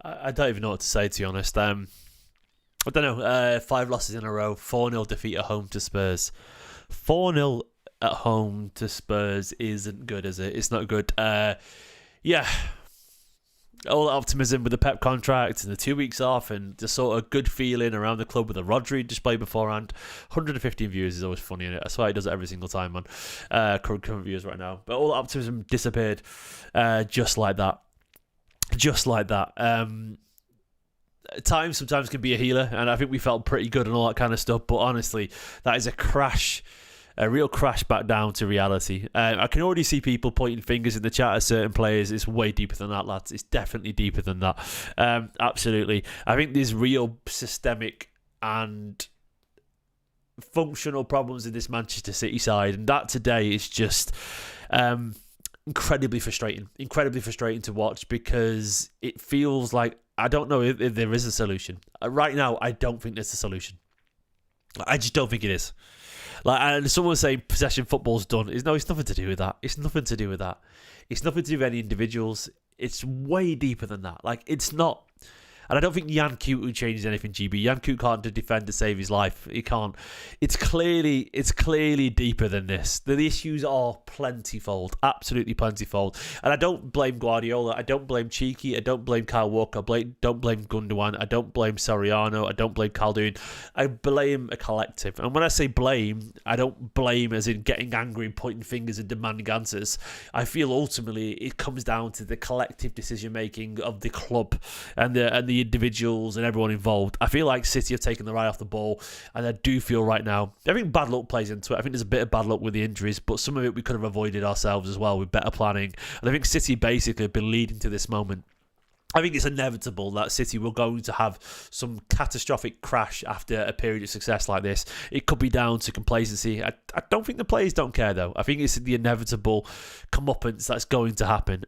I don't even know what to say, to be honest. I don't know. 5 losses in a row, 4-0 defeat at home to Spurs. 4-0 at home to Spurs isn't good, is it? It's not good. Yeah. All the optimism with the Pep contract and the 2 weeks off and the sort of good feeling around the club with the Rodri display beforehand. 115 views is always funny, innit? I swear he does it every single time, man. Current views right now. But all the optimism disappeared just like that. Just like that. Time sometimes can be a healer, and I think we felt pretty good and all that kind of stuff, but honestly, that is a real crash back down to reality. I can already see people pointing fingers in the chat at certain players. It's way deeper than that, lads. It's definitely deeper than that. Absolutely. I think there's real systemic and functional problems in this Manchester City side, and that today is just incredibly frustrating to watch, because it feels like, I don't know if there is a solution. Right now, I don't think there's a solution. I just don't think it is. Like, and someone saying possession football's done. It's nothing to do with that. It's nothing to do with that. It's nothing to do with any individuals. It's way deeper than that. Like, it's not. And I don't think Jan Kutu changes anything, GB. Jan Kutu can't defend to save his life. He can't. It's clearly deeper than this. The issues are plentyfold, absolutely plentyfold. And I don't blame Guardiola. I don't blame Cheeky. I don't blame Kyle Walker. I don't blame Gundogan. I don't blame Soriano. I don't blame Caldoon. I blame a collective. And when I say blame, I don't blame as in getting angry and pointing fingers and demanding answers. I feel ultimately it comes down to the collective decision making of the club and the individuals and everyone involved. I feel like City have taken the eye off the ball, and I do feel right now, I think bad luck plays into it. I think there's a bit of bad luck with the injuries, but some of it we could have avoided ourselves as well with better planning. And I think City basically have been leading to this moment. I think it's inevitable that City will going to have some catastrophic crash after a period of success like this. It could be down to complacency. I don't think the players don't care, though. I think it's the inevitable comeuppance that's going to happen.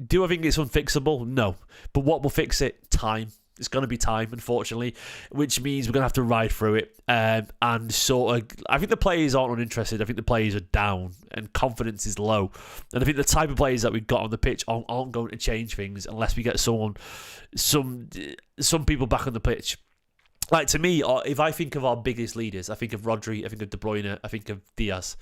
Do I think it's unfixable? No. But what will fix it? Time. It's going to be time, unfortunately, which means we're going to have to ride through it. And sort of, I think the players aren't uninterested. I think the players are down and confidence is low. And I think the type of players that we've got on the pitch aren't going to change things unless we get some people back on the pitch. Like, to me, if I think of our biggest leaders, I think of Rodri, I think of De Bruyne, I think of Diaz.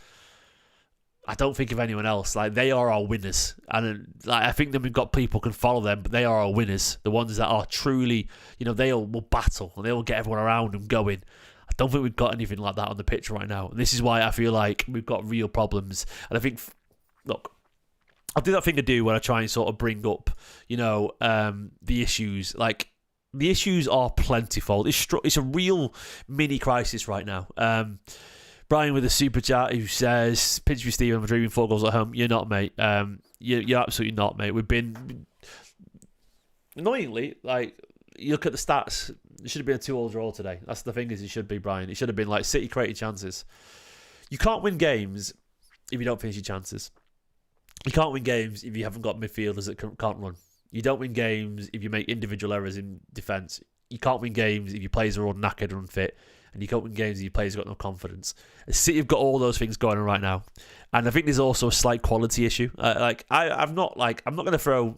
I don't think of anyone else. Like, they are our winners, and like, I think that we've got people can follow them, but they are our winners. The ones that are truly, they will battle and they will get everyone around them going. I don't think we've got anything like that on the pitch right now, and this is why I feel like we've got real problems. And I think, look, I'll do that thing I do when I try and sort of bring up, the issues. Like, the issues are plentiful. It's a real mini crisis right now. Brian with a super chat who says, "Pinch me, Steve, I'm dreaming 4 goals at home." You're not, mate. You're absolutely not, mate. We've been annoyingly, like, you look at the stats. It should have been a 2-2 draw today. That's the thing, is it should be, Brian. It should have been like City created chances. You can't win games if you don't finish your chances. You can't win games if you haven't got midfielders that can't run. You don't win games if you make individual errors in defence. You can't win games if your players are all knackered or unfit. And you can't win games if your players have got no confidence. City have got all those things going on right now, and I think there's also a slight quality issue. I'm not going to throw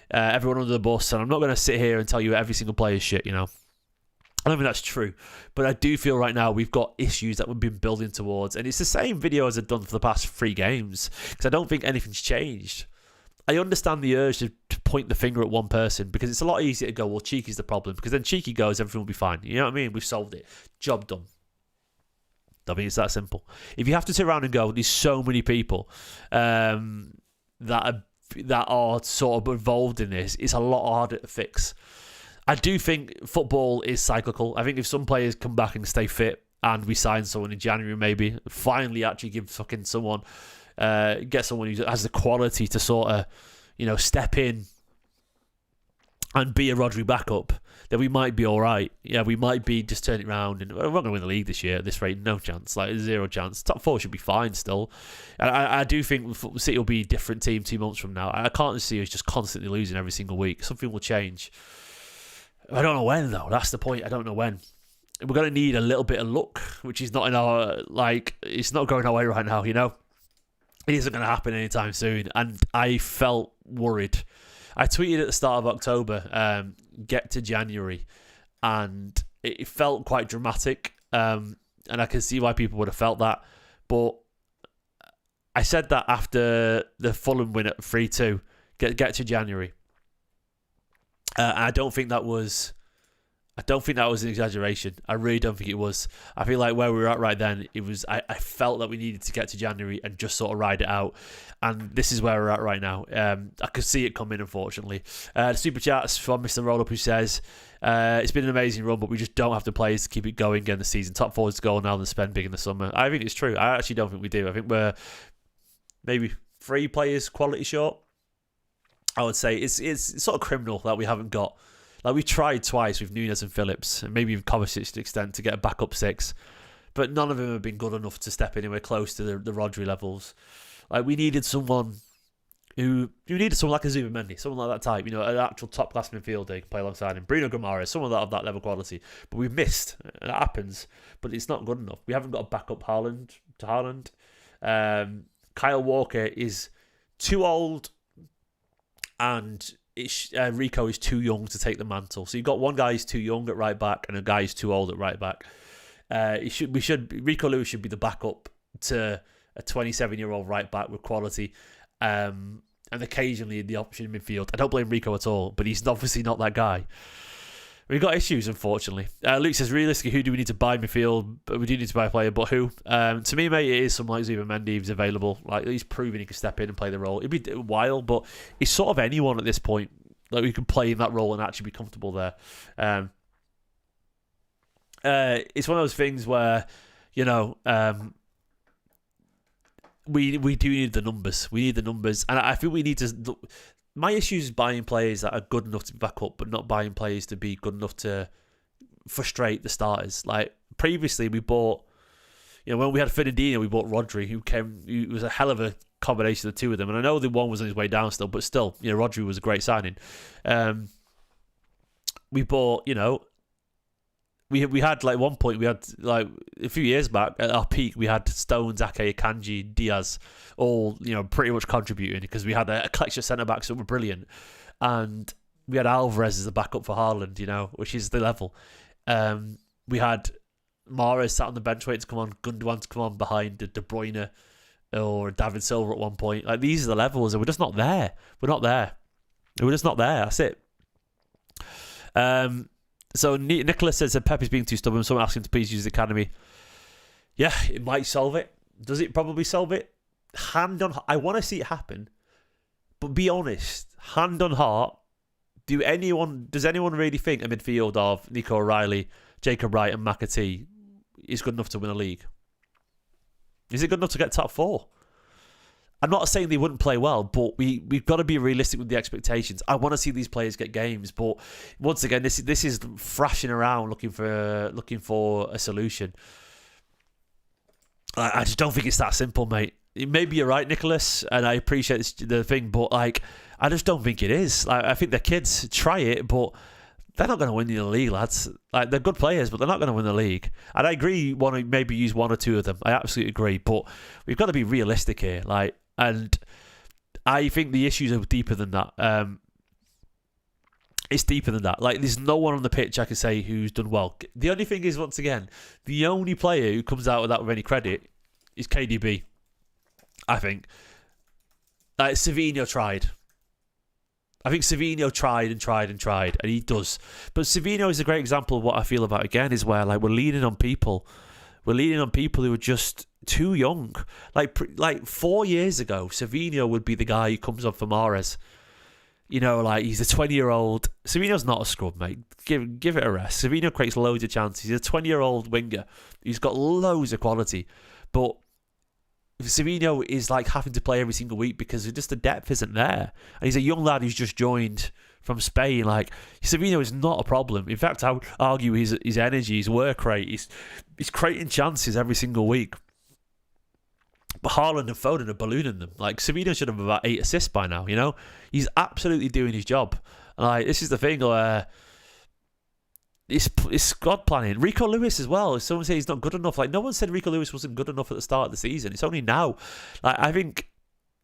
everyone under the bus, and I'm not going to sit here and tell you every single player is shit. I don't think that's true, but I do feel right now we've got issues that we've been building towards, and it's the same video as I've done for the past 3 games, because I don't think anything's changed. I understand the urge to point the finger at one person, because it's a lot easier to go, well, Cheeky's the problem, because then Cheeky goes, everything will be fine. You know what I mean? We've solved it. Job done. I mean, it's that simple. If you have to sit around and go, there's so many people that are sort of involved in this, it's a lot harder to fix. I do think football is cyclical. I think if some players come back and stay fit, and we sign someone in January, maybe finally actually give fucking someone, get someone who has the quality to sort of, step in and be a Rodri backup, then we might be all right. Yeah, we might be just turn it around, and we're not going to win the league this year at this rate. No chance, like 0 chance. Top 4 should be fine still. And I do think City will be a different team 2 months from now. I can't see us just constantly losing every single week. Something will change. I don't know when, though. That's the point. I don't know when. We're going to need a little bit of luck, which is not in our, it's not going our way right now, It isn't going to happen anytime soon. And I felt worried. I tweeted at the start of October, get to January, and it felt quite dramatic, and I can see why people would have felt that. But I said that after the Fulham win at 3-2, get to January. I don't think that was an exaggeration. I really don't think it was. I feel like where we were at right then, it was. I felt that we needed to get to January and just sort of ride it out. And this is where we're at right now. I could see it coming, unfortunately. Super chats from Mr. Rollup, who says, it's been an amazing run, but we just don't have the players to keep it going in the season. Top forwards go now than spend big in the summer. I think it's true. I actually don't think we do. I think we're maybe 3 players quality short. I would say it's sort of criminal that we haven't got. Like, we tried twice with Nunes and Phillips, and maybe with Kovacic to an extent, to get a backup 6. But none of them have been good enough to step anywhere close to the Rodri levels. Like, we needed someone who needed someone like a Zubimendi, someone like that type, an actual top-class midfielder who can play alongside him. Bruno Guimaraes, someone of that level quality. But we've missed. It happens, but it's not good enough. We haven't got a backup Haaland to Haaland. Kyle Walker is too old, and Rico is too young to take the mantle. So you've got one guy who's too young at right back and a guy who's too old at right back. Rico Lewis should be the backup to a 27-year-old right back with quality, and occasionally the option in midfield. I don't blame Rico at all, but he's obviously not that guy. We've got issues, unfortunately. Luke says, realistically, who do we need to buy midfield? We do need to buy a player, but who? To me, mate, it is someone like Zubimendi who's available. Like, he's proven he can step in and play the role. It'd be a while, but he's sort of anyone at this point that we can play in that role and actually be comfortable there. It's one of those things where, we do need the numbers. We need the numbers, and I think we need to. My issue is buying players that are good enough to back up, but not buying players to be good enough to frustrate the starters. Like, previously, we bought, when we had Fernandinho, we bought Rodri, who was a hell of a combination of the two of them. And I know the one was on his way down still, but still, Rodri was a great signing. We bought, we had, like, one point, we had, like, a few years back, at our peak, we had Stones, Ake, Kanji, Diaz, all, pretty much contributing, because we had a collection of centre-backs that were brilliant. And we had Alvarez as the backup for Haaland, which is the level. We had Mahrez sat on the bench waiting to come on, Gundogan to come on behind De Bruyne or David Silva at one point. Like, these are the levels, and we're just not there. We're not there. We're just not there. That's it. So Nicholas says that Pep is being too stubborn. Someone asked him to please use the academy. Yeah, it might solve it. Does it probably solve it? I want to see it happen, but be honest. Hand on heart, does anyone really think a midfield of Nico O'Reilly, Jacob Wright, and McAtee is good enough to win a league? Is it good enough to get top 4? I'm not saying they wouldn't play well, but we've got to be realistic with the expectations. I want to see these players get games, but once again, this is thrashing around looking for a solution. I just don't think it's that simple, mate. Maybe you're right, Nicholas, and I appreciate the thing, but I just don't think it is. I think the kids try it, but they're not going to win the league, lads. Like, they're good players, but they're not going to win the league. And I agree, you want to maybe use one or two of them. I absolutely agree, but we've got to be realistic here. And I think the issues are deeper than that. It's deeper than that. Like, there's no one on the pitch I can say who's done well. The only thing is, once again, the only player who comes out of that with any credit is KDB, I think. Savinho tried. I think Savinho tried, and he does. But Savinho is a great example of what I feel about, again, is where, like, we're leaning on people. We're leaning on people who are just too young. Like 4 years ago, Savinho would be the guy who comes on for Mahrez. He's a 20-year-old. Savinho's not a scrub, mate. Give it a rest. Savinho creates loads of chances. He's a 20-year-old winger. He's got loads of quality. But Savinho is like having to play every single week because just the depth isn't there. And he's a young lad who's just joined from Spain. Like, Savinho is not a problem. In fact, I would argue his energy, his work rate, he's creating chances every single week. But Haaland and Foden are ballooning them. Like, Savinho should have about 8 assists by now, He's absolutely doing his job. And, like, this is the thing where it's squad planning. Rico Lewis as well. If someone says he's not good enough, like, no one said Rico Lewis wasn't good enough at the start of the season. It's only now. Like, I think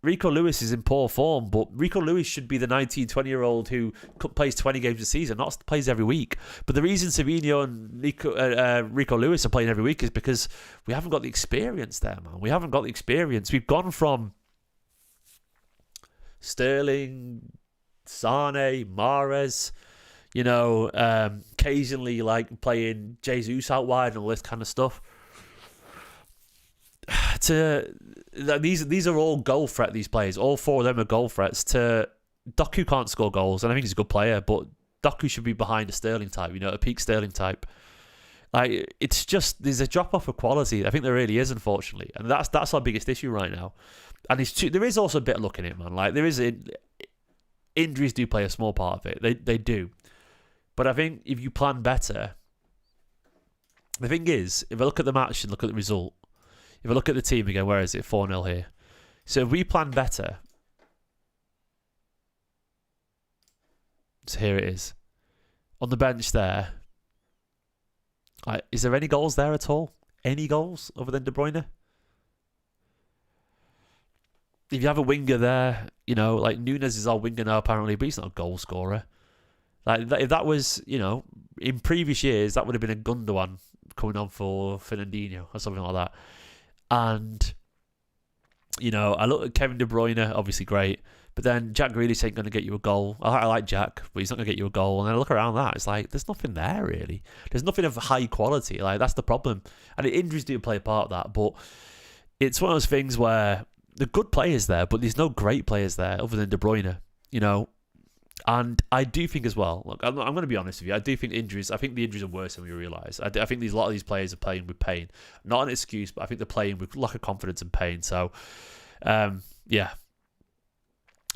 Rico Lewis is in poor form, but Rico Lewis should be the 19, 20-year-old who plays 20 games a season, not plays every week. But the reason Savinho and Rico Lewis are playing every week is because we haven't got the experience there, man. We haven't got the experience. We've gone from Sterling, Sane, Mahrez, occasionally like playing Jesus out wide and all this kind of stuff. These are all goal threat, these players. All four of them are goal threats. Doku can't score goals, and I think he's a good player, but Doku should be behind a Sterling type, a peak Sterling type. Like, it's just, there's a drop-off of quality. I think there really is, unfortunately. And that's our biggest issue right now. And there is also a bit of luck in it, man. Like, injuries do play a small part of it. They do. But I think if you plan better, the thing is, if I look at the match and look at the result, if I look at the team again, where is it? 4-0 here. So if we plan better, so here it is. On the bench there, is there any goals there at all? Any goals other than De Bruyne? If you have a winger there, like Nunes is our winger now apparently, but he's not a goal scorer. Like, if that was, in previous years, that would have been a Gundogan coming on for Fernandinho or something like that. And, I look at Kevin De Bruyne, obviously great, but then Jack Grealish ain't going to get you a goal. I like Jack, but he's not going to get you a goal. And then I look around that, it's like, there's nothing there, really. There's nothing of high quality. Like, that's the problem. And injuries do play a part of that, but it's one of those things where the good players there, but there's no great players there other than De Bruyne, And I do think as well, look, I'm going to be honest with you, I do think the injuries are worse than we realise. I think a lot of these players are playing with pain. Not an excuse, but I think they're playing with lack of confidence and pain. So, yeah.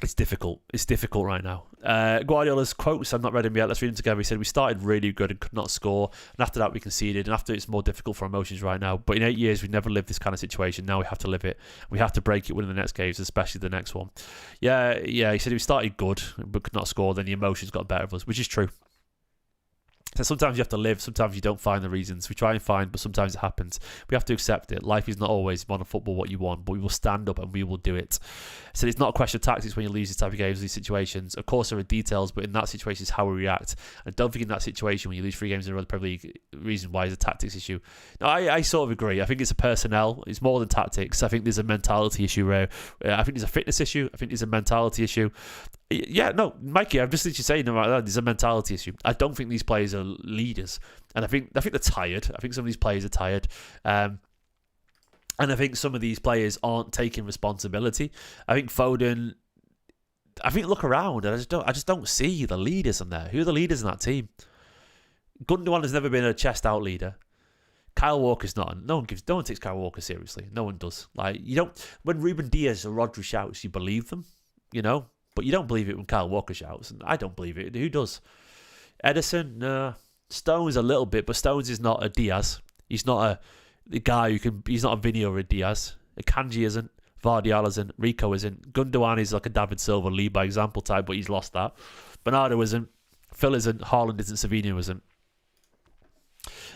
It's difficult. It's difficult right now. Guardiola's quotes, I've not read them yet. Let's read them together. He said, "We started really good and could not score. And after that, we conceded. And after, it's more difficult for emotions right now. But in 8 years, we've never lived this kind of situation. Now we have to live it. We have to break it winning the next games, especially the next one." Yeah. He said we started good, but could not score. Then the emotions got better of us, which is true. So sometimes you have to live, sometimes you don't find the reasons. We try and find, but sometimes it happens. We have to accept it. Life is not always on football what you want, but we will stand up and we will do it. So it's not a question of tactics when you lose these type of games, these situations. Of course, there are details, but in that situation, it's how we react. And don't think in that situation, when you lose 3 games in a row, the Premier League, reason why is a tactics issue. No, I sort of agree. I think it's a personnel. It's more than tactics. I think there's a mentality issue there. I think there's a fitness issue. I think there's a mentality issue. Yeah, no, Mikey, I'm just literally saying right now, there's a mentality issue. I don't think these players are leaders. And I think they're tired. I think some of these players are tired. And I think some of these players aren't taking responsibility. I think Foden, look around and I just don't see the leaders in there. Who are the leaders in that team? Gundogan has never been a chest out leader. Kyle Walker's not. No one takes Kyle Walker seriously. No one does. Like, you don't, when Ruben Diaz or Rodri shouts, you believe them, but you don't believe it when Kyle Walker shouts, and I don't believe it. Who does? Edison, no. Stones a little bit, but Stones is not a Diaz. He's not a guy who can. He's not a Vinny or a Diaz. Kanji isn't. Vardial isn't. Rico isn't. Gundogan is like a David Silva, lead by example type, but he's lost that. Bernardo isn't. Phil isn't. Haaland isn't. Savinho isn't.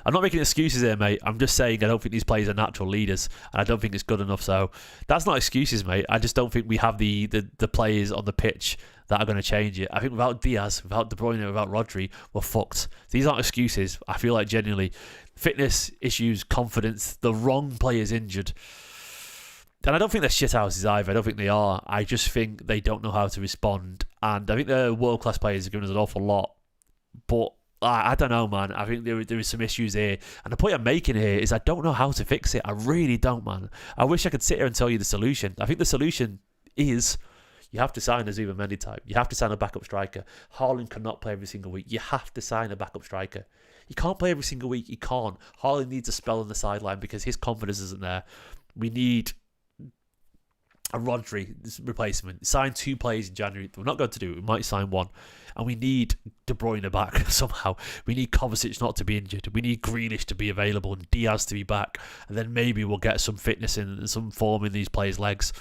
I'm not making excuses here, mate. I'm just saying I don't think these players are natural leaders, and I don't think it's good enough. So that's not excuses, mate. I just don't think we have the players on the pitch that are going to change it. I think without Diaz, without De Bruyne, without Rodri, we're fucked. These aren't excuses. I feel like genuinely fitness issues, confidence, the wrong players injured. And I don't think they're shithouses either. I don't think they are. I just think they don't know how to respond. And I think the world-class players are giving us an awful lot. But I don't know, man. I think there is some issues here. And the point I'm making here is I don't know how to fix it. I really don't, man. I wish I could sit here and tell you the solution. I think the solution is you have to sign a Zuba Mendy type. You have to sign a backup striker. Haaland cannot play every single week. You have to sign a backup striker. He can't play every single week. He can't. Haaland needs a spell on the sideline because his confidence isn't there. We need a Rodri replacement. Sign 2 players in January. We're not going to do it. We might sign 1. And we need De Bruyne back somehow. We need Kovacic not to be injured. We need Grealish to be available and Diaz to be back. And then maybe we'll get some fitness and some form in these players' legs.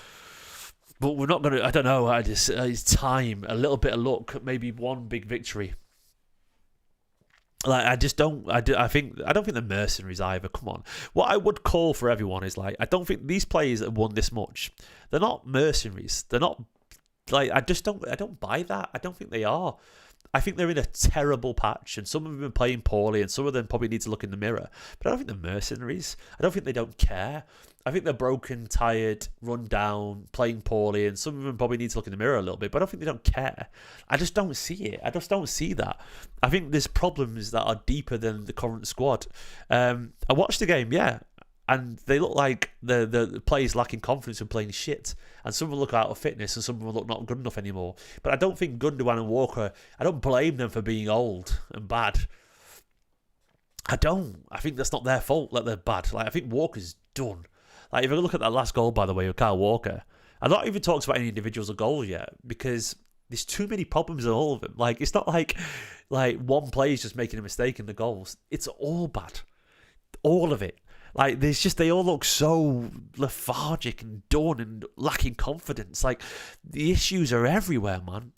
But we're not going to, I don't know, it's time, a little bit of luck, maybe one big victory. Like, I just don't. I don't think they're mercenaries either. Come on. What I would call for everyone is like, I don't think these players that have won this much, they're not mercenaries. They're not like, I don't buy that. I don't think they are. I think they're in a terrible patch, and some of them have been playing poorly, and some of them probably need to look in the mirror. But I don't think they're mercenaries. I don't think they don't care. I think they're broken, tired, run down, playing poorly, and some of them probably need to look in the mirror a little bit. But I don't think they don't care. I just don't see it. I just don't see that. I think there's problems that are deeper than the current squad. I watched the game, yeah, and they look like the players lacking confidence and playing shit. And some will look out of fitness, and some will look not good enough anymore. But I don't think Gundogan and Walker, I don't blame them for being old and bad. I don't. I think that's not their fault that they're bad. Like, I think Walker's done. Like, if you look at that last goal, by the way, with Kyle Walker, I'm not even talking about any individuals or goals yet, because there's too many problems in all of them. Like, it's not like one player's just making a mistake in the goals. It's all bad. All of it. Like, they all look so lethargic and done and lacking confidence. Like, the issues are everywhere, man.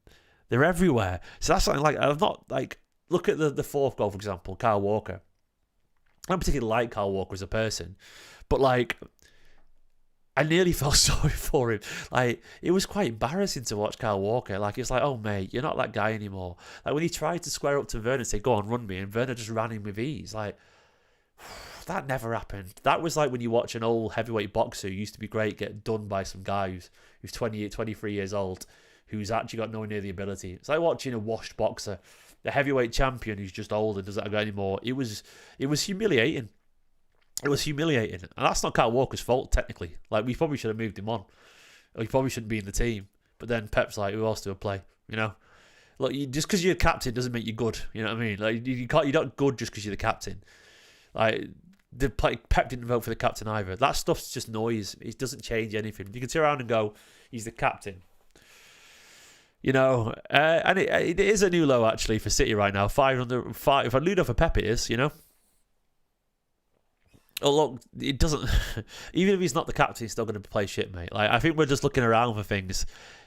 They're everywhere. So that's something like, I'm not, like, look at the fourth goal, for example, Kyle Walker. I don't particularly like Kyle Walker as a person, but, like, I nearly felt sorry for him. Like, it was quite embarrassing to watch Kyle Walker. Like, it's like, oh, mate, you're not that guy anymore. Like, when he tried to square up to Werner and say, go on, run me, and Werner just ran him with ease. Like, that never happened. That was like when you watch an old heavyweight boxer who used to be great get done by some guy who's 23 years old, who's actually got nowhere near the ability. It's like watching a washed boxer, the heavyweight champion who's just old and doesn't go anymore. It was humiliating. It was humiliating. And that's not Kyle Walker's fault, technically. Like, we probably should have moved him on. Or he probably shouldn't be in the team. But then Pep's like, who else do I play? You know? Look, just because you're a captain doesn't make you good. You know what I mean? Like, you're not good just because you're the captain. Like, Pep didn't vote for the captain either. That stuff's just noise. It doesn't change anything. You can sit around and go, he's the captain. You know, and it is a new low, actually, for City right now. 500, if I lose for Pep, it is, you know? Oh, look, it doesn't... Even if he's not the captain, he's still going to play shit, mate. Like, I think we're just looking around for things.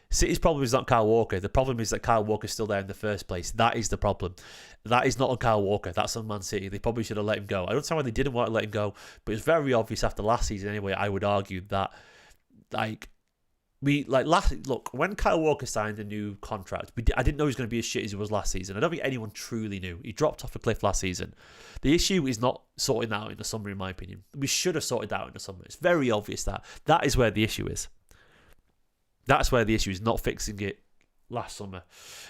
City's problem is not Kyle Walker. The problem is that Kyle Walker's still there in the first place. That is the problem. That is not on Kyle Walker. That's on Man City. They probably should have let him go. I don't know why they didn't want to let him go, but it's very obvious after last season anyway, I would argue that, like... Look, when Kyle Walker signed a new contract, I didn't know he was going to be as shit as he was last season. I don't think anyone truly knew. He dropped off a cliff last season. The issue is not sorting that out in the summer, in my opinion. We should have sorted that out in the summer. It's very obvious that is where the issue is. That's where the issue is, not fixing it last summer.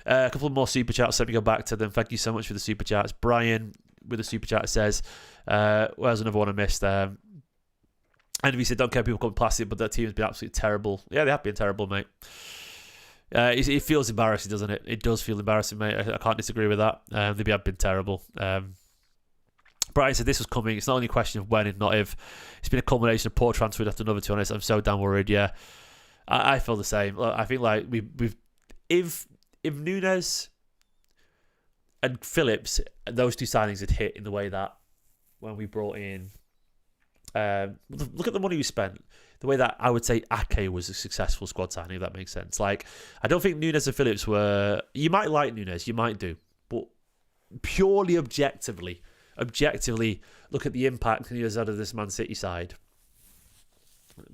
A couple of more super chats. Let me go back to them. Thank you so much for the super chats. Brian with a super chat says, where's another one I missed? And he said, don't care if people call it plastic, but that team has been absolutely terrible. Yeah, they have been terrible, mate. It feels embarrassing, doesn't it? It does feel embarrassing, mate. I can't disagree with that. They have been terrible. Brian said this was coming. It's not only a question of when and not if. It's been a culmination of poor transfer after another, to be honest. I'm so damn worried, yeah. I feel the same. I think like we've if Nunes and Phillips, those two signings had hit in the way that when we brought in... look at the money we spent. The way that I would say Ake was a successful squad signing, if that makes sense. Like, I don't think Nunes and Phillips were... You might like Nunes, you might do. But purely objectively, look at the impact he has had of this Man City side.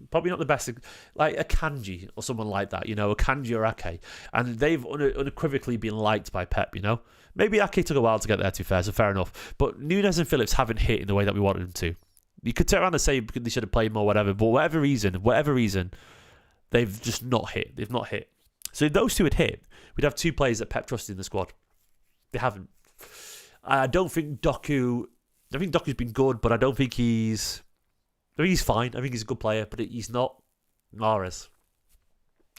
Probably not the best... Like a Kanji or someone like that, you know, a Kanji or Ake. And they've unequivocally been liked by Pep, you know. Maybe Ake took a while to get there, to be fair, so fair enough. But Nunes and Phillips haven't hit in the way that we wanted them to. You could turn around and say they should have played more, whatever, but whatever reason, they've just not hit. They've not hit. So if those two had hit, we'd have two players that Pep trusted in the squad. They haven't. I don't think Doku's been good, but I think he's fine. I think he's a good player, but he's not Mahrez.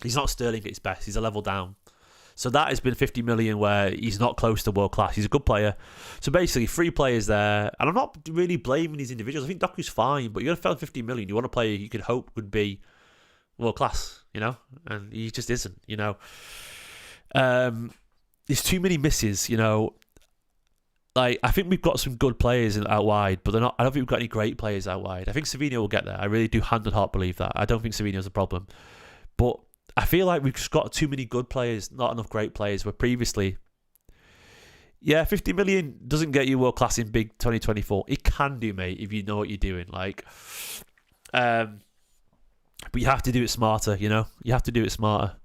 He's not Sterling at his best. He's a level down. So that has been 50 million where he's not close to world class. He's a good player. So basically, 3 players there. And I'm not really blaming these individuals. I think Doku's fine, but you're going to spend 50 million. You want a player you could hope would be world class, you know? And he just isn't, you know? There's too many misses, you know? Like, I think we've got some good players out wide, but I don't think we've got any great players out wide. I think Savinho will get there. I really do hand on heart believe that. I don't think Savinho's a problem. But I feel like we've just got too many good players, not enough great players, where previously Yeah, 50 million doesn't get you world class in big 2024. It can do, mate, if you know what you're doing. Like, but you have to do it smarter. You know, you have to do it smarter.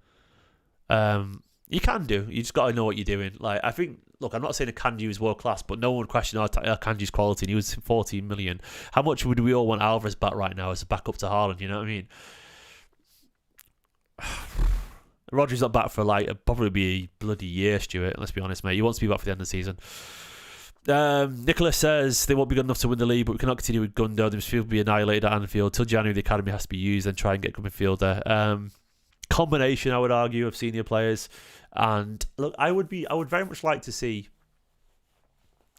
You can do. You just got to know what you're doing. Like, I think. Look, I'm not saying Akanji is world class, but no one questioned Akanji's quality. And he was 14 million. How much would we all want Alvarez back right now as a backup to Haaland? You know what I mean? Rodri's not back for probably be a bloody year, Stuart. Let's be honest, mate. He wants to be back for the end of the season. Nicholas says they won't be good enough to win the league, but we cannot continue with Gundo. The midfield will be annihilated at Anfield. Till January, the academy has to be used and try and get a good midfielder. Combination, I would argue, of senior players. And look, I would very much like to see.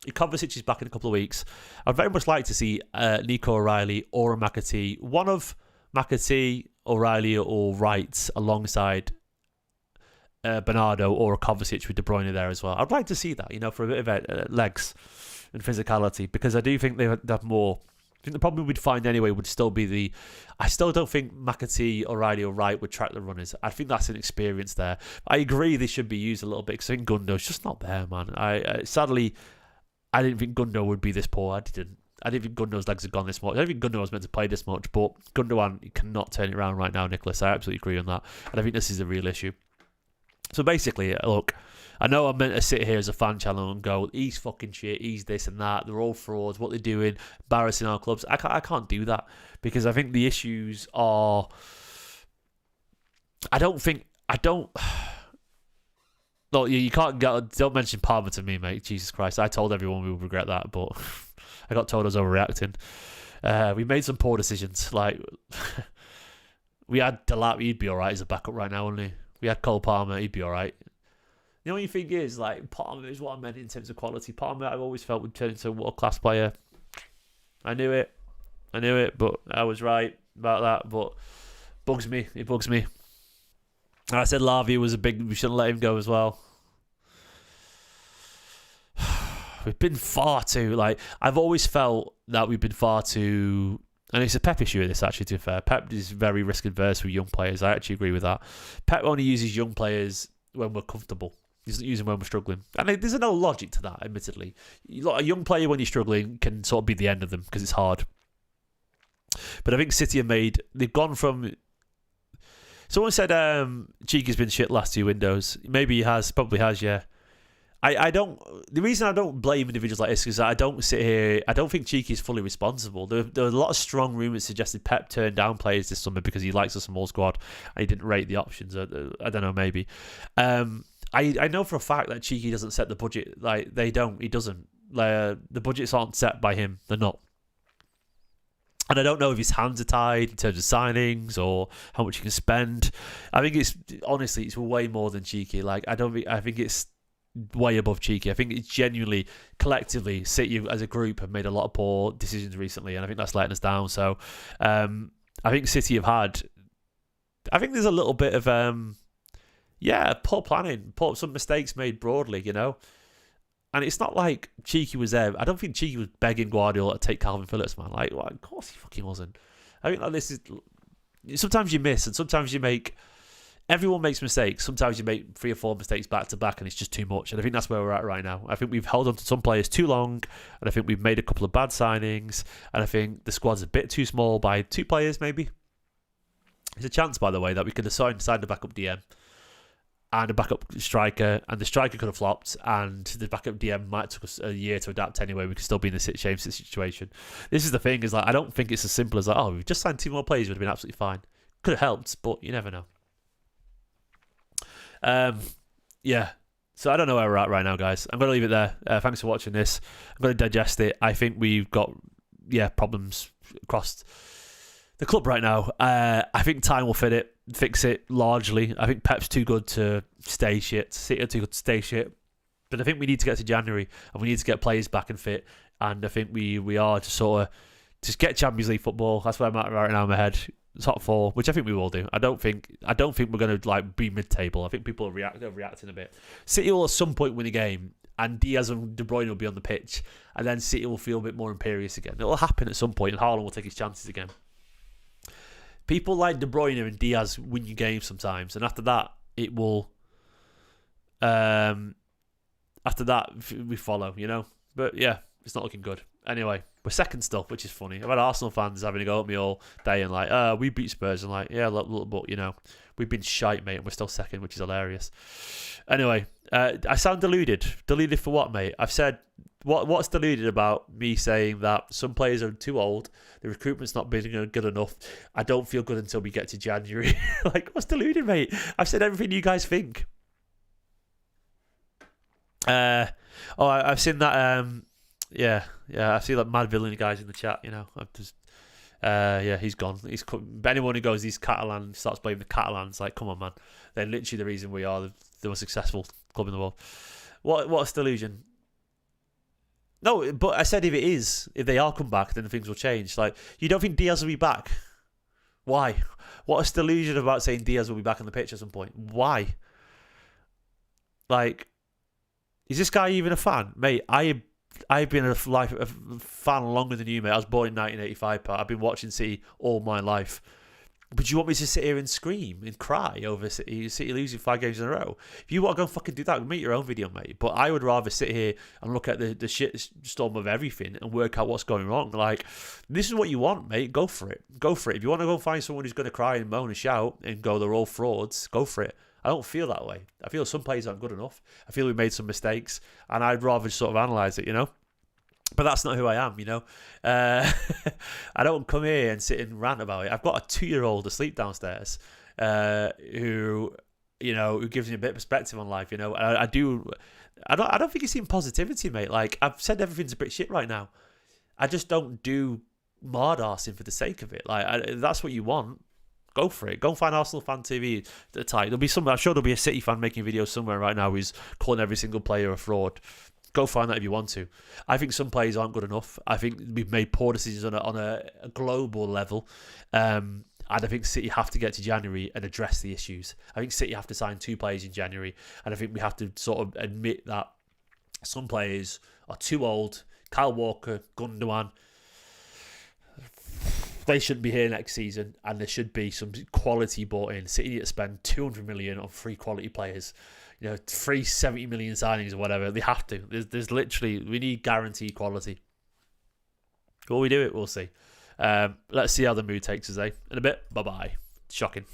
Kovacic is back in a couple of weeks. I'd very much like to see Nico O'Reilly or a McAtee. One of McAtee, O'Reilly, or Wright alongside Bernardo or a Kovacic with De Bruyne there as well. I'd like to see that, for a bit of legs and physicality, because I do think they have more. I think the problem we'd find anyway would still be I still don't think McAtee, O'Reilly or Wright would track the runners. I think that's an experience there. I agree they should be used a little bit, because I think Gundo's just not there, man. Sadly, I didn't think Gundo would be this poor. I didn't think Gundo's legs had gone this much. I don't think Gundo was meant to play this much, but Gundogan cannot turn it around right now, Nicholas. I absolutely agree on that. And I think this is a real issue. So basically, look, I know I'm meant to sit here as a fan channel and go, he's fucking shit, he's this and that, they're all frauds, what they're doing, embarrassing our clubs. I can't do that, because I think the issues are... Look, you can't don't mention Palmer to me, mate. Jesus Christ. I told everyone we would regret that, but I got told I was overreacting. We made some poor decisions. Like, we had Delap, he'd be alright as a backup right now, wouldn't he? We had Cole Palmer, he'd be alright. The only thing is, like, Palmer is what I meant in terms of quality. Palmer, I've always felt would turn into a world-class player. I knew it, but I was right about that. But it bugs me. And I said Lavia was we shouldn't let him go as well. We've been far too, I've always felt that we've been far too, and it's a Pep issue in this, actually, to be fair. Pep is very risk-adverse with young players. I actually agree with that. Pep only uses young players when we're comfortable. He doesn't use them when we're struggling. And there's no logic to that, admittedly. A young player, when you're struggling, can sort of be the end of them, because it's hard. But I think City they've gone from... Someone said Cheeky's been shit last two windows. Maybe he has, probably has, yeah. The reason I don't blame individuals like this is because I don't think Cheeky's fully responsible. There are a lot of strong rumours suggested Pep turned down players this summer because he likes a small squad and he didn't rate the options. I don't know, maybe. I know for a fact that Cheeky doesn't set the budget. He doesn't. The budgets aren't set by him. They're not. And I don't know if his hands are tied in terms of signings or how much he can spend. I think it's way more than Cheeky. I think it's way above Cheeky. I think it's genuinely, collectively, City as a group have made a lot of poor decisions recently, and I think that's letting us down. So I think City have had... I think there's a little bit of... poor planning, some mistakes made broadly, And it's not like Cheeky was there. I don't think Cheeky was begging Guardiola to take Calvin Phillips, man. Of course he fucking wasn't. I think this is... Sometimes you miss, and sometimes you make... Everyone makes mistakes. Sometimes you make 3 or 4 mistakes back to back, and it's just too much. And I think that's where we're at right now. I think we've held on to some players too long, and I think we've made a couple of bad signings, and I think the squad's a bit too small by 2 players, maybe. There's a chance, by the way, that we could have signed a backup DM and a backup striker, and the striker could have flopped, and the backup DM might have took us a year to adapt anyway. We could still be in the same situation. This is the thing, is I don't think it's as simple as we've just signed 2 more players, would have been absolutely fine. Could have helped, but you never know. So I don't know where we're at right now, guys. I'm going to leave it there. Thanks for watching this. I'm going to digest it. I think we've got problems across the club right now. I think time will fix it largely. I think Pep's too good to stay shit. City are too good to stay shit. But I think we need to get to January and we need to get players back and fit. And I think we are to sort of just get Champions League football. That's where I'm at right now in my head. Top 4, which I think we will do. I don't think we're going to be mid-table. I think people are reacting a bit. City will at some point win a game, and Diaz and De Bruyne will be on the pitch, and then City will feel a bit more imperious again. It will happen at some point, and Haaland will take his chances again. People like De Bruyne and Diaz win you games sometimes, and after that, it will. After that, we follow, you know. But yeah, it's not looking good. Anyway, we're second still, which is funny. I've had Arsenal fans having a go at me all day and like, we beat Spurs. And like, yeah, look, but you know, we've been shite, mate, and we're still second, which is hilarious. Anyway, I sound deluded. Deluded for what, mate? I've said, what's deluded about me saying that some players are too old, the recruitment's not been good enough, I don't feel good until we get to January. Like, what's deluded, mate? I've said everything you guys think. I've seen that. Yeah, I see that mad villain guys in the chat. You know, I've just, he's gone. Anyone who goes, these Catalan starts blaming the Catalans. Like, come on, man. They're literally the reason we are the most successful club in the world. What a delusion. No, but I said if they are come back, then things will change. Like, you don't think Diaz will be back? Why? What a delusion about saying Diaz will be back on the pitch at some point. Why? Like, is this guy even a fan? Mate, I've been a fan longer than you, mate. I was born in 1985, Pat. I've been watching City all my life. But you want me to sit here and scream and cry over City losing 5 games in a row? If you want to go fucking do that, make your own video, mate. But I would rather sit here and look at the shit storm of everything and work out what's going wrong. Like, this is what you want, mate. Go for it. Go for it. If you want to go find someone who's going to cry and moan and shout and go, they're all frauds, go for it. I don't feel that way. I feel some players aren't good enough. I feel we made some mistakes, and I'd rather sort of analyse it, you know? But that's not who I am, you know? I don't come here and sit and rant about it. I've got a 2-year-old asleep downstairs who gives me a bit of perspective on life, you know? I don't think he's seen positivity, mate. Like, I've said everything's a bit shit right now. I just don't do mard-arsing for the sake of it. Like, that's what you want. Go for it. Go and find Arsenal Fan TV. There'll be I'm sure there'll be a City fan making videos somewhere right now who's calling every single player a fraud. Go find that if you want to. I think some players aren't good enough. I think we've made poor decisions on a global level. And I think City have to get to January and address the issues. I think City have to sign 2 players in January. And I think we have to sort of admit that some players are too old. Kyle Walker, Gundogan, they shouldn't be here next season, and there should be some quality bought in. City need to spend 200 million on 3 quality players. You know, 3 70 million signings or whatever. They have to. There's literally, we need guaranteed quality. Will we do it? We'll see. Let's see how the mood takes us, In a bit. Bye-bye. Shocking.